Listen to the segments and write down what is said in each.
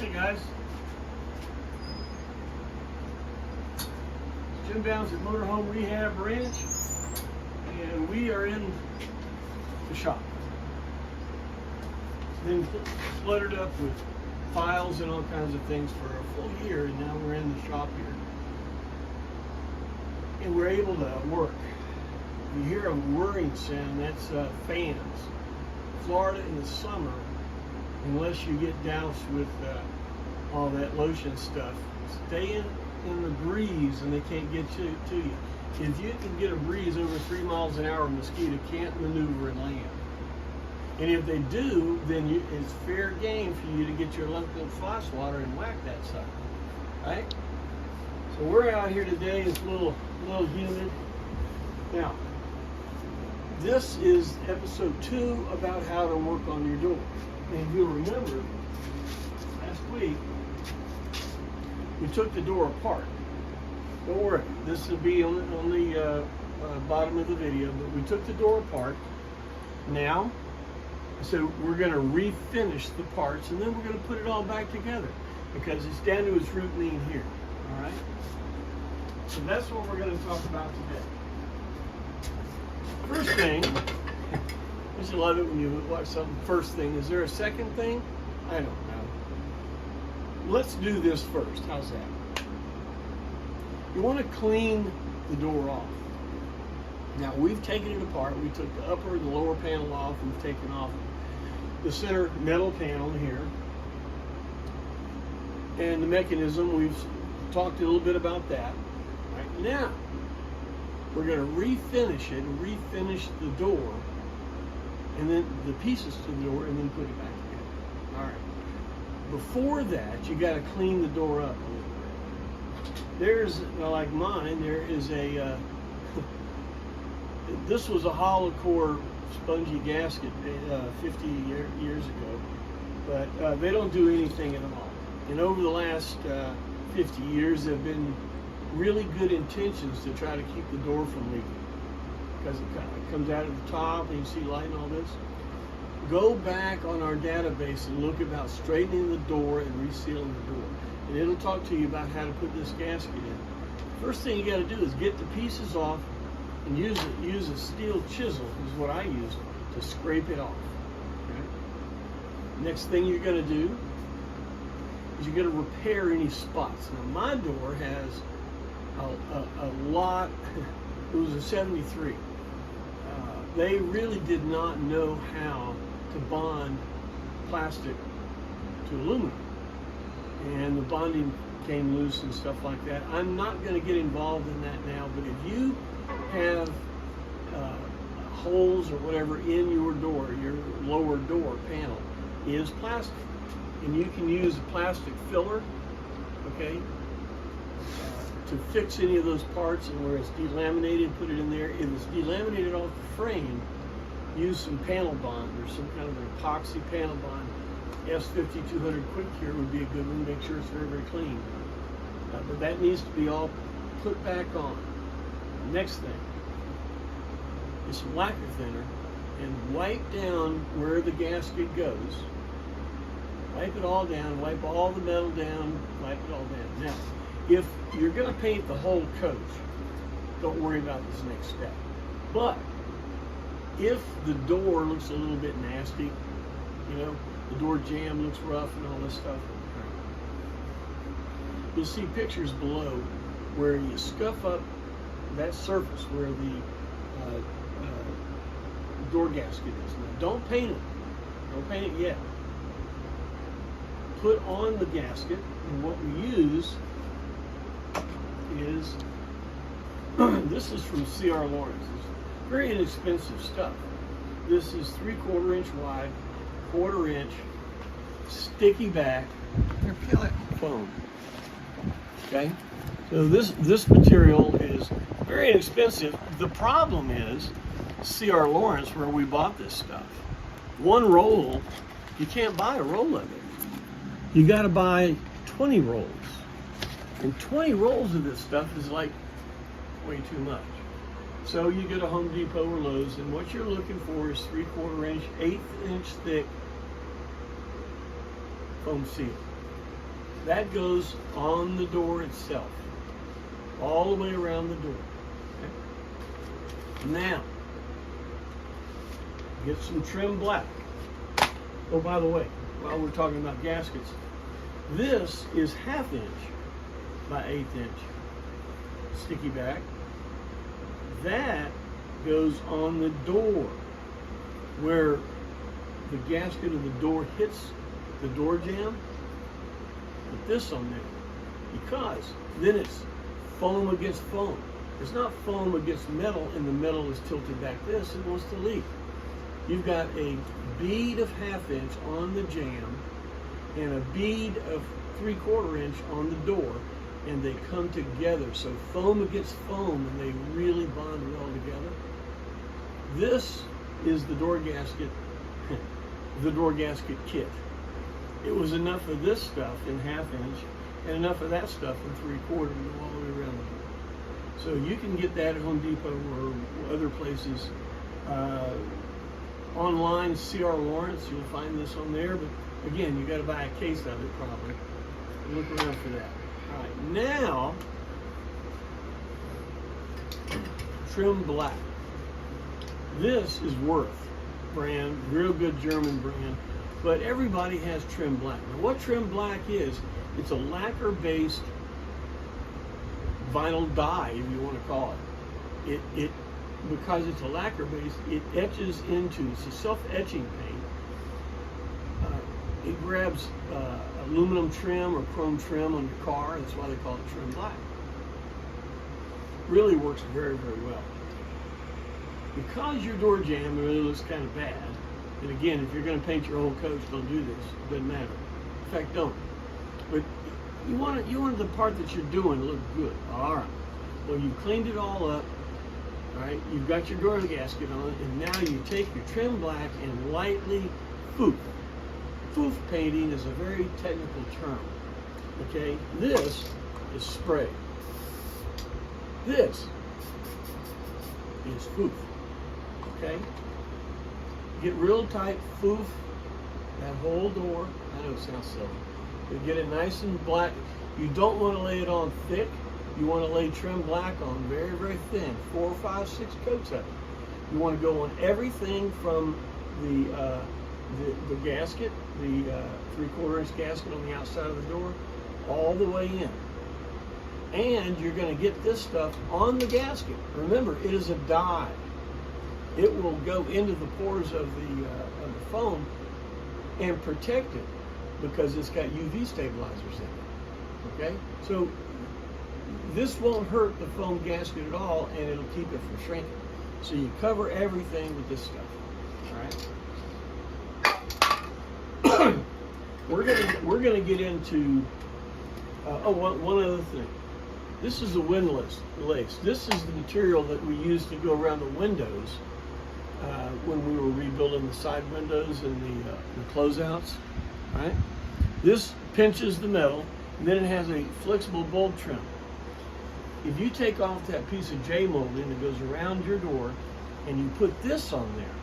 Hey guys, Jim Downs at Motorhome Rehab Ranch, and we are in the shop. Been cluttered up with files and all kinds of things for a full year, and now we're in the shop here. And we're able to work. You hear a whirring sound, that's fans. Florida in the summer, unless you get doused with all that lotion stuff, stay in the breeze and they can't get to you. If you can get a breeze over 3 miles an hour, a mosquito can't maneuver and land. And if they do, then it's fair game for you to get your electrical fly swatter and whack that sucker, right? So we're out here today. It's a little humid. Now, this is episode 2 about how to work on your door. And if you'll remember, last week we took the door apart. Don't worry, this will be on the bottom of the video, but we took the door apart. Now, so we're going to refinish the parts, and then we're going to put it all back together because it's down to its root mean here. All right. So that's what we're going to talk about today. First thing, I just love it when you watch something. First thing, is there a second thing? I don't know. Let's do this first. How's that? You want to clean the door off. Now we've taken it apart. We took the upper and the lower panel off. We've taken off the center metal panel here. And the mechanism, we've talked a little bit about that. Right now, we're going to refinish it and refinish the door, and then the pieces to the door, and then put it back together. All right. Before that, you got to clean the door up a little bit. There's, like mine, there is a, this was a hollow core spongy gasket 50 years ago, but they don't do anything at all. And over the last 50 years, there have been really good intentions to try to keep the door from leaking because it comes out at the top and you see light and all this. Go back on our database and look about straightening the door and resealing the door, and it'll talk to you about how to put this gasket in. First thing you got to do is get the pieces off and use a steel chisel is what I use to scrape it off. Okay? Next thing you're going to do is you're going to repair any spots. Now my door has a lot. It was a 73. They really did not know how to bond plastic to aluminum, and the bonding came loose and stuff like that. I'm not going to get involved in that now, but if you have holes or whatever in your door, your lower door panel is plastic, and you can use a plastic filler, okay, to fix any of those parts, and where it's delaminated, put it in there. If it's delaminated off the frame, use some panel bond or some kind of an epoxy panel bond. S5200 Quick Cure would be a good one. Make sure it's very, very clean. But that needs to be all put back on. Next thing is some lacquer thinner, and wipe down where the gasket goes. Wipe it all down, wipe all the metal down, wipe it all down. Now, if you're going to paint the whole coach, don't worry about this next step. But if the door looks a little bit nasty, you know, the door jamb looks rough and all this stuff, you'll see pictures below where you scuff up that surface where the door gasket is. Now, don't paint it. Don't paint it yet. Put on the gasket, and what we use is, this is from C.R. Lawrence. It's very inexpensive stuff. This is 3/4 inch wide, 1/4 inch, sticky back, foam. Okay? So this material is very inexpensive. The problem is, C.R. Lawrence, where we bought this stuff, one roll, you can't buy a roll of it. You got to buy 20 rolls. And 20 rolls of this stuff is like way too much. So you go to Home Depot or Lowe's, and what you're looking for is 3/4 inch, 1/8 inch thick foam seal. That goes on the door itself, all the way around the door. Okay? Now, get some trim black. Oh, by the way, while we're talking about gaskets, this is 1/2 inch by 1/8 inch sticky back. That goes on the door where the gasket of the door hits the door jamb. Put this on there, because then it's foam against foam. It's not foam against metal and the metal is tilted back this, it wants to leak. You've got a bead of 1/2 inch on the jamb and a bead of 3/4 inch on the door, and they come together. So foam against foam, and they really bond well together. This is the door gasket, the door gasket kit. It was enough of this stuff in 1/2 inch and enough of that stuff in 3/4 to go all the way around the door. So you can get that at Home Depot or other places. Online, C.R. Lawrence, you'll find this on there, but again, you got to buy a case of it probably. Look around for that. All right, now trim black. This is Worth brand, real good German brand, but everybody has trim black. Now, what trim black is? It's a lacquer-based vinyl dye, if you want to call it. It because it's a lacquer base, it etches into, it's a self-etching paint. It grabs aluminum trim or chrome trim on your car. That's why they call it trim black. Really works very, very well. Because your door jamb really looks kind of bad, and again, if you're going to paint your whole coach, don't do this. It doesn't matter. In fact, don't. But you want the part that you're doing to look good. All right. Well, you've cleaned it all up. All right. You've got your door gasket on, and now you take your trim black and lightly foof. Foof painting is a very technical term. Okay. This is spray. This is foof. Okay. Get real tight, foof that whole door. I know it sounds silly. But get it nice and black. You don't want to lay it on thick. You want to lay trim black on very, very thin. 4, 5, 6 coats of it. You want to go on everything from the gasket, the 3/4 inch gasket on the outside of the door, all the way in. And you're going to get this stuff on the gasket. Remember, it is a dye. It will go into the pores of the foam and protect it because it's got UV stabilizers in it. Okay? So this won't hurt the foam gasket at all, and it'll keep it from shrinking. So you cover everything with this stuff. All right? We're gonna get into one other thing. This is the wind lace. This is the material that we used to go around the windows when we were rebuilding the side windows and the closeouts. Right? This pinches the metal, and then it has a flexible bulb trim. If you take off that piece of J molding that goes around your door, and you put this on there,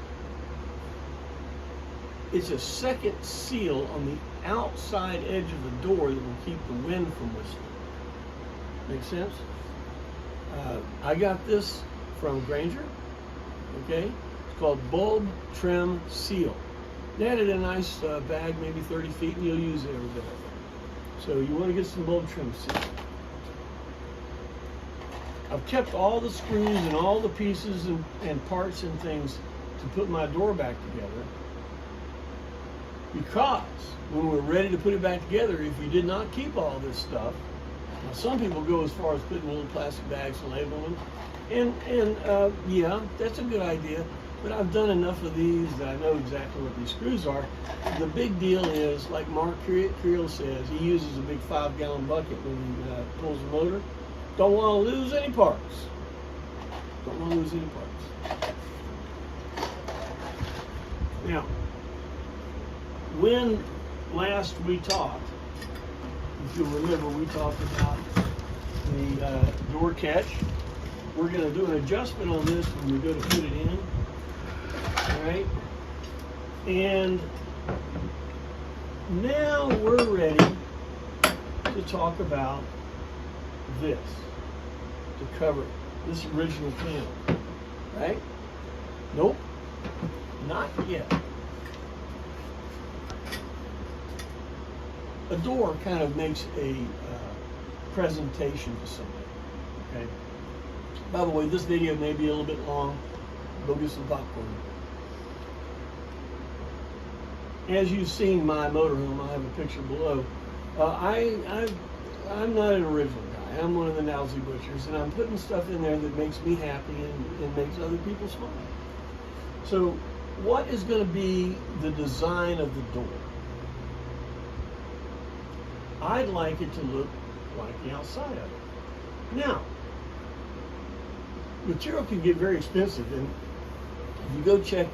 it's a second seal on the outside edge of the door that will keep the wind from whistling. Make sense? I got this from Granger. Okay, it's called Bulb Trim Seal. They had it in a nice bag, maybe 30 feet, and you'll use it every day. So you want to get some bulb trim seal. I've kept all the screws and all the pieces and parts and things to put my door back together, because when we're ready to put it back together, if you did not keep all this stuff, now some people go as far as putting little plastic bags and labeling them, and yeah, that's a good idea, but I've done enough of these that I know exactly what these screws are. The big deal is, like Mark Creel says, he uses a big 5-gallon bucket when he pulls the motor. Don't want to lose any parts. Don't want to lose any parts. Now, when last we talked, if you'll remember, we talked about the door catch. We're going to do an adjustment on this when we go to put it in. All right? And now we're ready to talk about this to cover this original panel, right? Nope, not yet. A door kind of makes a presentation to somebody, okay? By the way, this video may be a little bit long. Go get some popcorn. As you've seen my motorhome, I have a picture below. I'm not an original guy. I'm one of the Nowsy Butchers, and I'm putting stuff in there that makes me happy and makes other people smile. So what is going to be the design of the door? I'd like it to look like the outside of it. Now, material can get very expensive, and if you go check,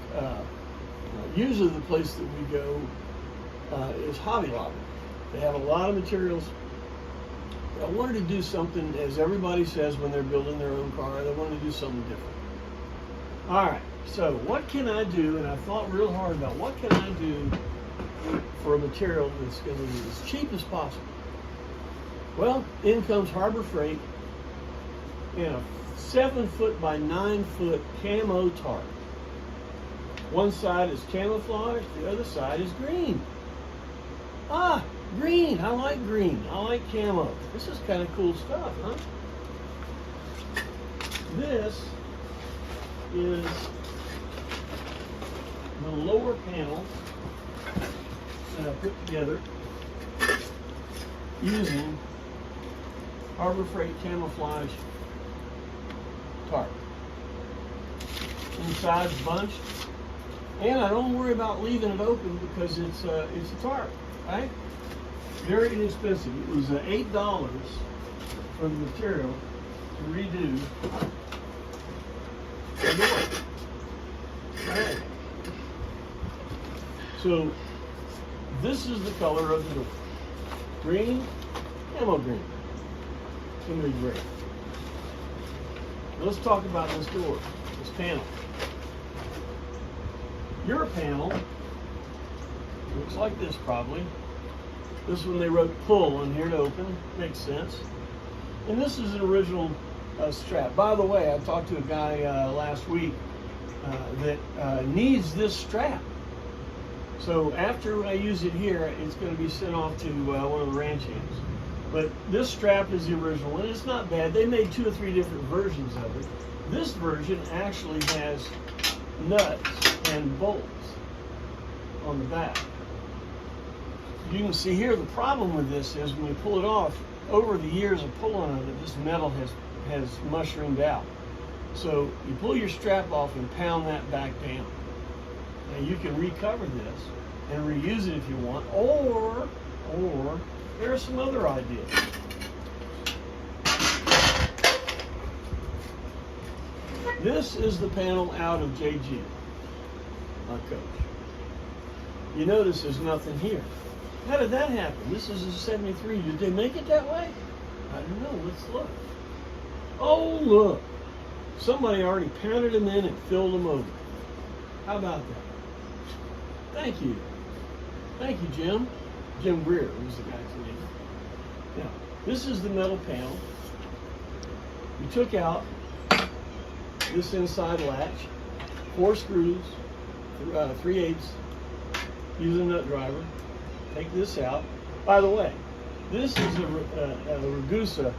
usually the place that we go is Hobby Lobby. They have a lot of materials. I wanted to do something, as everybody says when they're building their own car, they want to do something different. All right, so what can I do? And I thought real hard about what can I do for a material that's going to be as cheap as possible. Well, in comes Harbor Freight and a 7-foot by 9-foot camo tarp. One side is camouflage, the other side is green. Ah, green, I like green. I like camo. This is kind of cool stuff, huh? This is the lower panel that I put together using Harbor Freight camouflage tarp. Inside's bunched, and I don't worry about leaving it open because it's a tarp, right? Very inexpensive. It was $8 for the material to redo the door. Right. So this is the color of the door. Green, camo green. It's going to be great. Let's talk about this door, this panel. Your panel looks like this probably. This one they wrote pull on here to open. Makes sense. And this is an original strap. By the way, I talked to a guy last week that needs this strap. So after I use it here, it's going to be sent off to one of the ranch hands. But this strap is the original, and it's not bad. They made 2 or 3 different versions of it. This version actually has nuts and bolts on the back. You can see here the problem with this is when you pull it off, over the years of pulling on it, this metal has mushroomed out. So you pull your strap off and pound that back down. Now you can recover this and reuse it if you want, or there are some other ideas. This is the panel out of JG, my coach. You notice there's nothing here. How did that happen? This is a 73. Did they make it that way? I don't know. Let's look. Oh, look. Somebody already pounded them in and filled them over. How about that? Thank you. Thank you, Jim. Jim Greer was the guy's name. Now, this is the metal panel. We took out this inside latch, 4 screws, 3/8, using a nut driver. Take this out. By the way, this is a Ragusa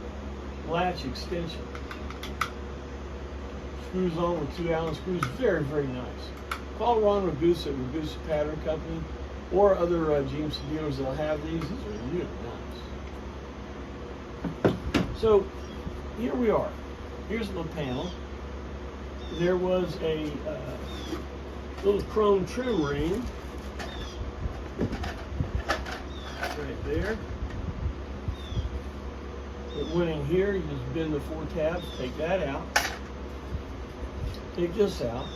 latch extension. Screws on with 2 Allen screws. Very, very nice. Call Ron Ragusa at Ragusa Pattern Company or other GMC dealers that'll have these. These are really nice. So here we are. Here's my panel. There was a little chrome trim ring right there. It went in here. You just bend the 4 tabs, take that out. Take this out.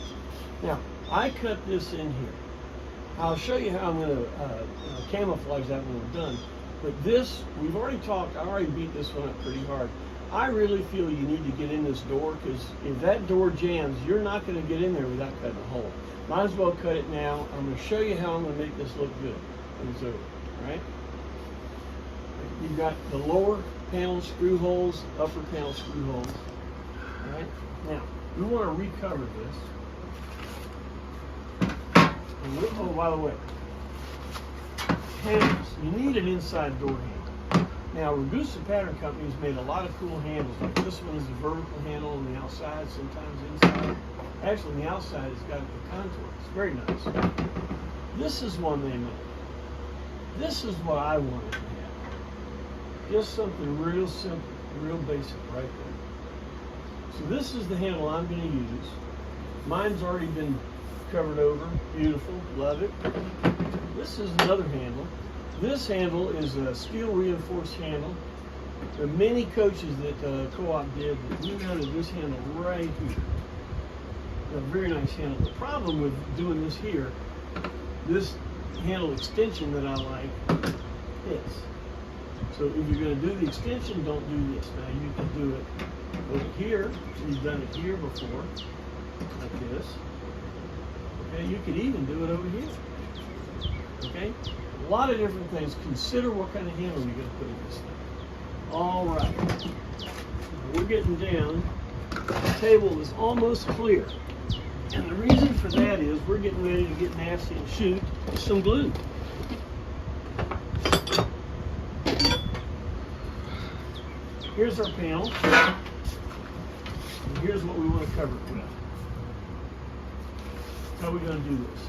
Now, I cut this in here. I'll show you how I'm going to camouflage that when we're done. But this, we've already talked, I already beat this one up pretty hard. I really feel you need to get in this door, because if that door jams, you're not going to get in there without cutting a hole. Might as well cut it now. I'm going to show you how I'm going to make this look good when it's over, all right? You've got the lower panel screw holes, upper panel screw holes. All right. Now we want to recover this. And oh, by the way, handles. You need an inside door handle. Now, Ragusa Pattern Company's made a lot of cool handles. Like this one is a vertical handle on the outside, sometimes inside. Actually, on the outside, it's got the contour. It's very nice. This is one they made. This is what I wanted to have. Just something real simple, real basic right there. So this is the handle I'm going to use. Mine's already been covered over. Beautiful. Love it. This is another handle. This handle is a steel reinforced handle. There are many coaches that Co-op did that we mounted this handle right here. A very nice handle. The problem with doing this here, this handle extension that I like, is. So if you're going to do the extension, don't do this. Now you can do it over here. You've done it here before, like this. Okay, you could even do it over here. Okay, a lot of different things. Consider what kind of handle you're going to put in this thing. All right, we're getting down. The table is almost clear. And the reason for that is we're getting ready to get nasty and shoot some glue. Here's our panel. And here's what we want to cover it with. How are we going to do this?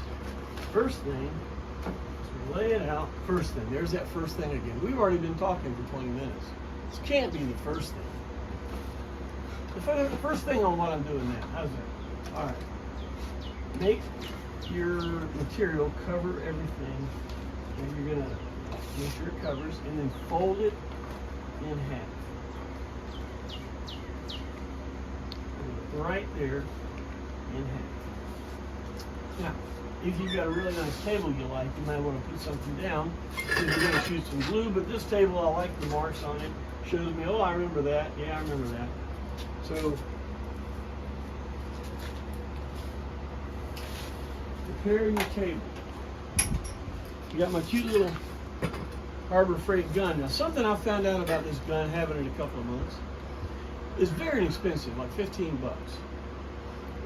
First thing is lay it out. First thing. There's that first thing again. We've already been talking for 20 minutes. This can't be the first thing. The first thing on what I'm doing now. How's that? All right. Make your material cover everything, and you're gonna make sure it covers, and then fold it in half. Right there in half. Now, if you've got a really nice table you like, you might want to put something down because you're going to shoot some glue. But this table, I like the marks on it. Shows me, oh, I remember that. Yeah, I remember that. So prepare your table. You got my cute little Harbor Freight gun. Now, something I found out about this gun, having it a couple of months, is very inexpensive, like 15 bucks.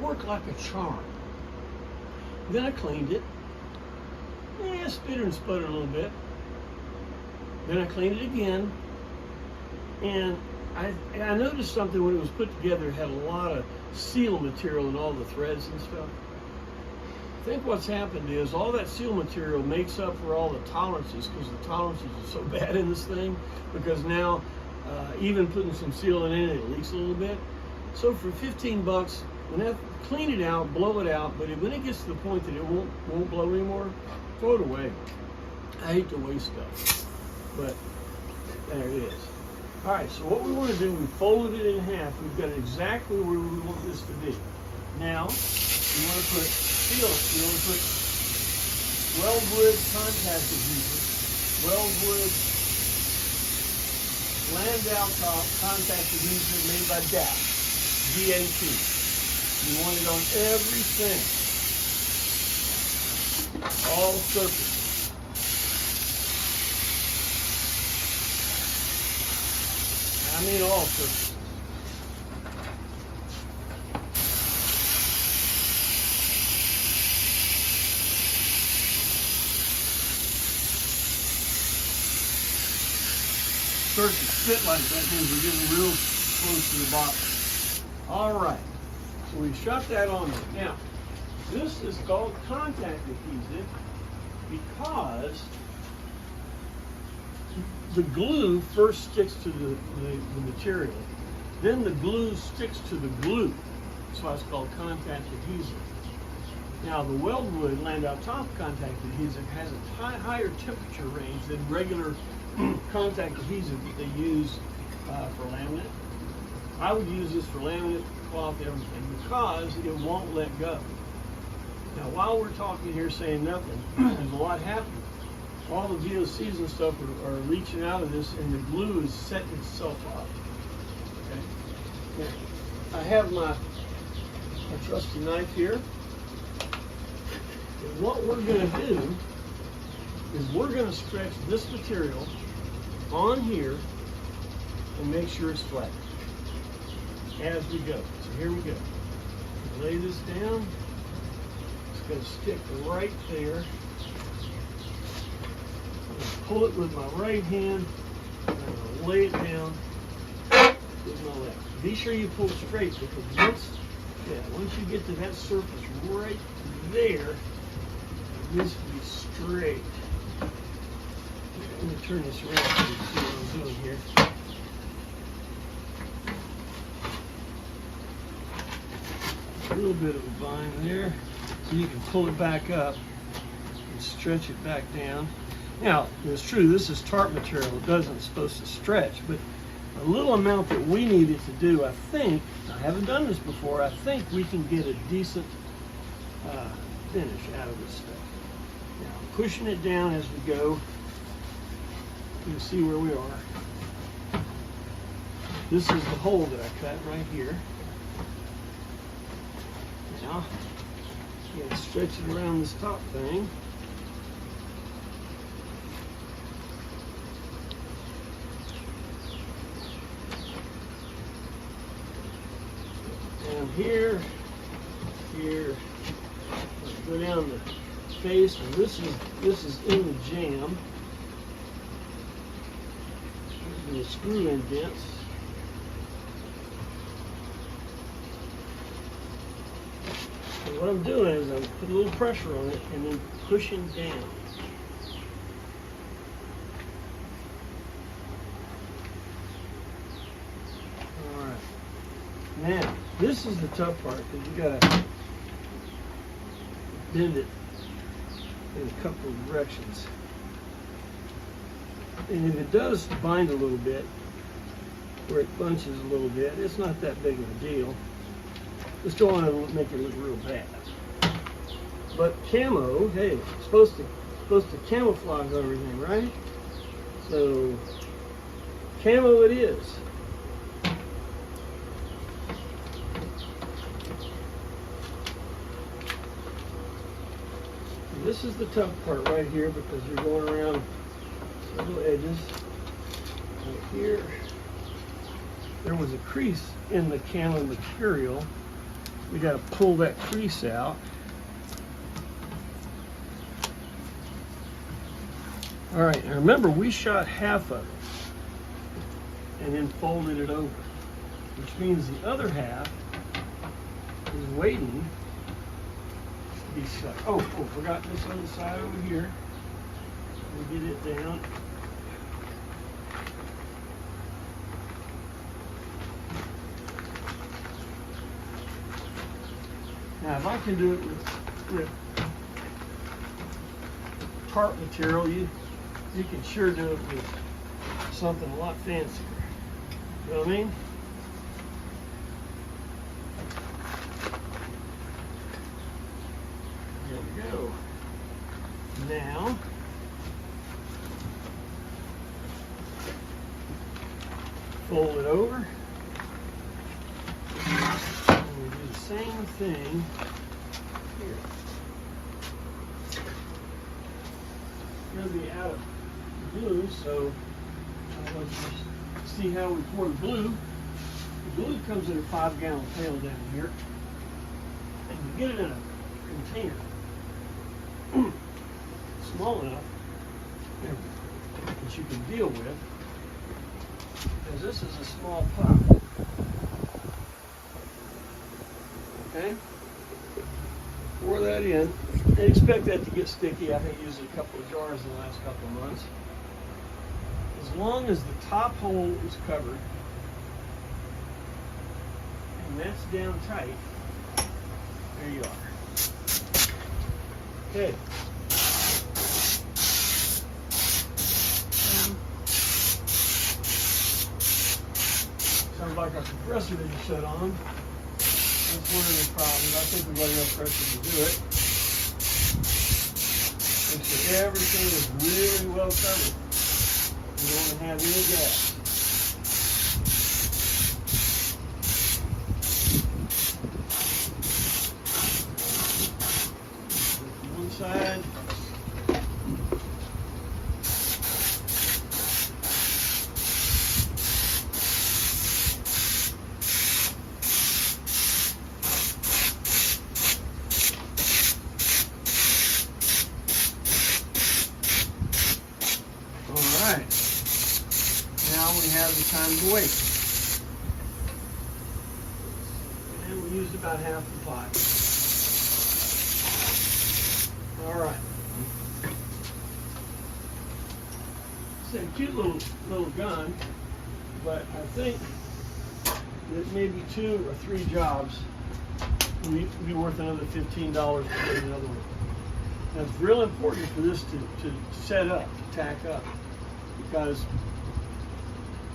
Worked like a charm. Then I cleaned it. Yeah, spitter and sputter a little bit. Then I cleaned it again. And I noticed something when it was put together. It had a lot of seal material in all the threads and stuff. I think what's happened is all that seal material makes up for all the tolerances, because the tolerances are so bad in this thing, because now even putting some seal in it leaks a little bit. So for 15 bucks, clean it out, blow it out, but when it gets to the point that it won't blow anymore, throw it away. I hate to waste stuff, but there it is. All right, so what we want to do, we folded it in half. We've got it exactly where we want this to be. Now, you want to put seal. You want to put weldwood contact adhesive, weldwood Landau top contact adhesive made by DAP, DAP. You want it on everything, all surfaces. I mean all surfaces. Starts to spit like that means we're getting real close to the bottom. All right, so we shut that on there. Now, this is called contact adhesive because the glue first sticks to the material, then the glue sticks to the glue. That's why it's called contact adhesive. Now, the weldwood Landau top contact adhesive has a higher temperature range than regular contact adhesive that they use for laminate. I would use this for laminate, cloth, everything, because it won't let go. Now, while we're talking here saying nothing, there's a lot happening. All the VOCs and stuff are leaching out of this, and the glue is setting itself up. Okay. Now, I have my trusty knife here. And what we're going to do is we're going to stretch this material on here and make sure it's flat as we go. So here we go. Lay this down. It's going to stick right there. I'm going to pull it with my right hand. I'm going to lay it down with my left. Be sure you pull straight, because once you get to that surface right there, it needs to be straight. Let me turn this around so you can see what I'm doing here. A little bit of a bind there, so you can pull it back up and stretch it back down. Now, it's true, this is tarp material. It doesn't supposed to stretch, but a little amount that we needed to do, I think, I haven't done this before, I think we can get a decent finish out of this stuff. Now, I'm pushing it down as we go. You can see where we are. This is the hole that I cut right here. Now, you gotta stretch it around this top thing. Down here, go down the face, and this is in the jam. The screw indents. And what I'm doing is I'm putting a little pressure on it and then pushing down. Alright. Now, this is the tough part, because you gotta bend it in a couple of directions. And if it does bind a little bit, where it bunches a little bit, it's not that big of a deal. Just don't want to make it look real bad. But camo, hey, it's supposed to camouflage everything, right? So camo it is. And this is the tough part right here, because you're going around little edges. Right here, there was a crease in the camo material. We got to pull that crease out. All right, and remember, we shot half of it and then folded it over, which means the other half is waiting to be shot. Oh, forgot this other side over here. We'll get it down. Now, if I can do it with tarp material, you can sure do it with something a lot fancier. You know what I mean? There we go. Now, fold it over. And we do the same thing here. We're going to be out of glue, so let's just see how we pour the glue. The glue comes in a 5-gallon pail down here, and you get it in a container small enough that you can deal with, because this is a small pot. Okay? Pour that in. And expect that to get sticky. I think used a couple of jars in the last couple of months. As long as the top hole is covered and that's down tight, there you are. Okay. Sounds like our compressor didn't shut on. That's one of the problems. I think we've got enough pressure to do it. Make sure everything is really well covered. You don't want to have any gas. One side. we have the time to wait. And we used about half the pot. All right. It's a cute little gun, but I think that maybe 2 or 3 jobs would be worth another $15 to get another one. Now it's real important for this to set up, to tack up, because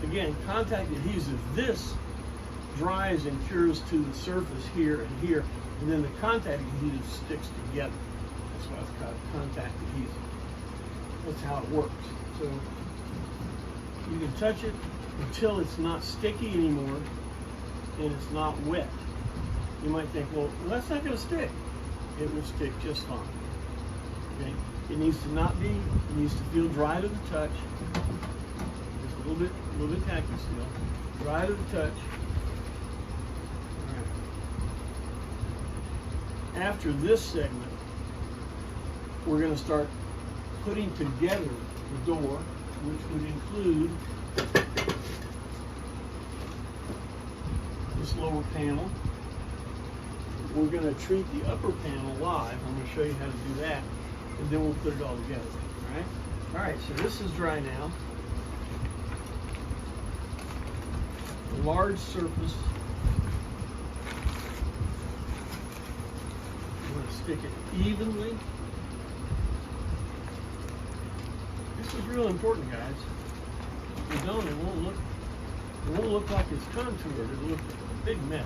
again, contact adhesive, this dries and cures to the surface here and here, and then the contact adhesive sticks together. That's why it's called contact adhesive. That's how it works. So you can touch it until it's not sticky anymore and it's not wet. You might think, well, that's not going to stick. It will stick just fine. Okay? It needs to not be, it needs to feel dry to the touch. Just a little bit tacky still. Dry to the touch. All right. After this segment, we're going to start putting together the door, which would include this lower panel. We're going to treat the upper panel live. I'm going to show you how to do that, and then we'll put it all together. All right? All right, so this is dry now. A large surface. I'm going to stick it evenly. This is real important, guys. If you don't, it won't look like it's contoured. It'll look like a big mess.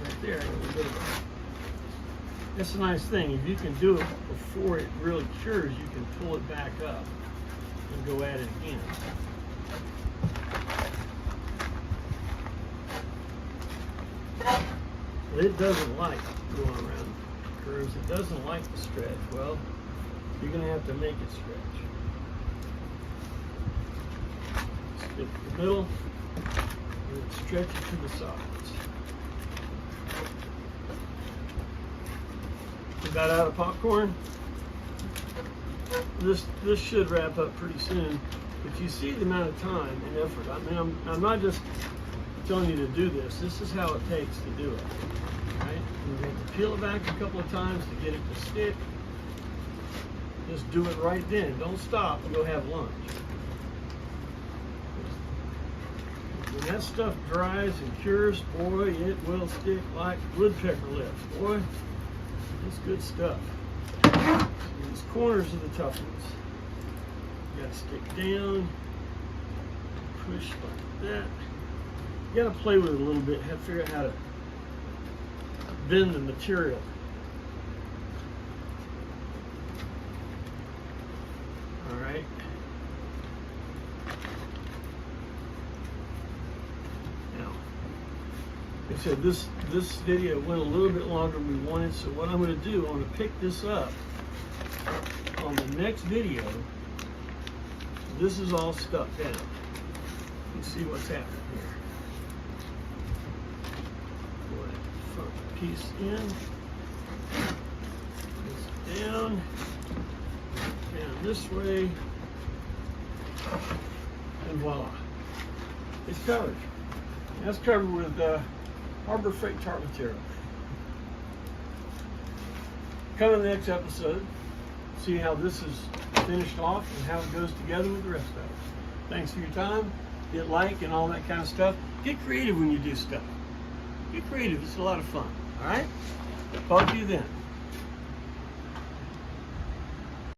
Right there. That's a nice thing. If you can do it before it really cures, you can pull it back up and go at it again. It doesn't like going around curves. It doesn't like to stretch. Well, you're going to have to make it stretch. Stick the middle and stretch it to the sides. We got out of popcorn. This should wrap up pretty soon, but you see the amount of time and effort. I mean, I'm not just telling you to do this. This is how it takes to do it. Right? You're going to peel it back a couple of times to get it to stick. Just do it right then. Don't stop and go have lunch. When that stuff dries and cures, boy, it will stick like woodpecker lips. Boy, it's good stuff. So these corners are the tough ones. You got to stick down, push like that. You got to play with it a little bit. Have to figure out how to bend the material. All right. Now, like I said, this video went a little bit longer than we wanted, so what I'm going to do, I'm going to pick this up on the next video. This is all stuck down. You can see what's happening here. Piece in, this down this way, and voila, it's covered. That's covered with Harbor Freight tarp material. Come in the next episode, see how this is finished off and how it goes together with the rest of it. Thanks for your time. Hit like and all that kind of stuff. Get creative when you do stuff. Get creative. It's a lot of fun. All right? Talk to you then.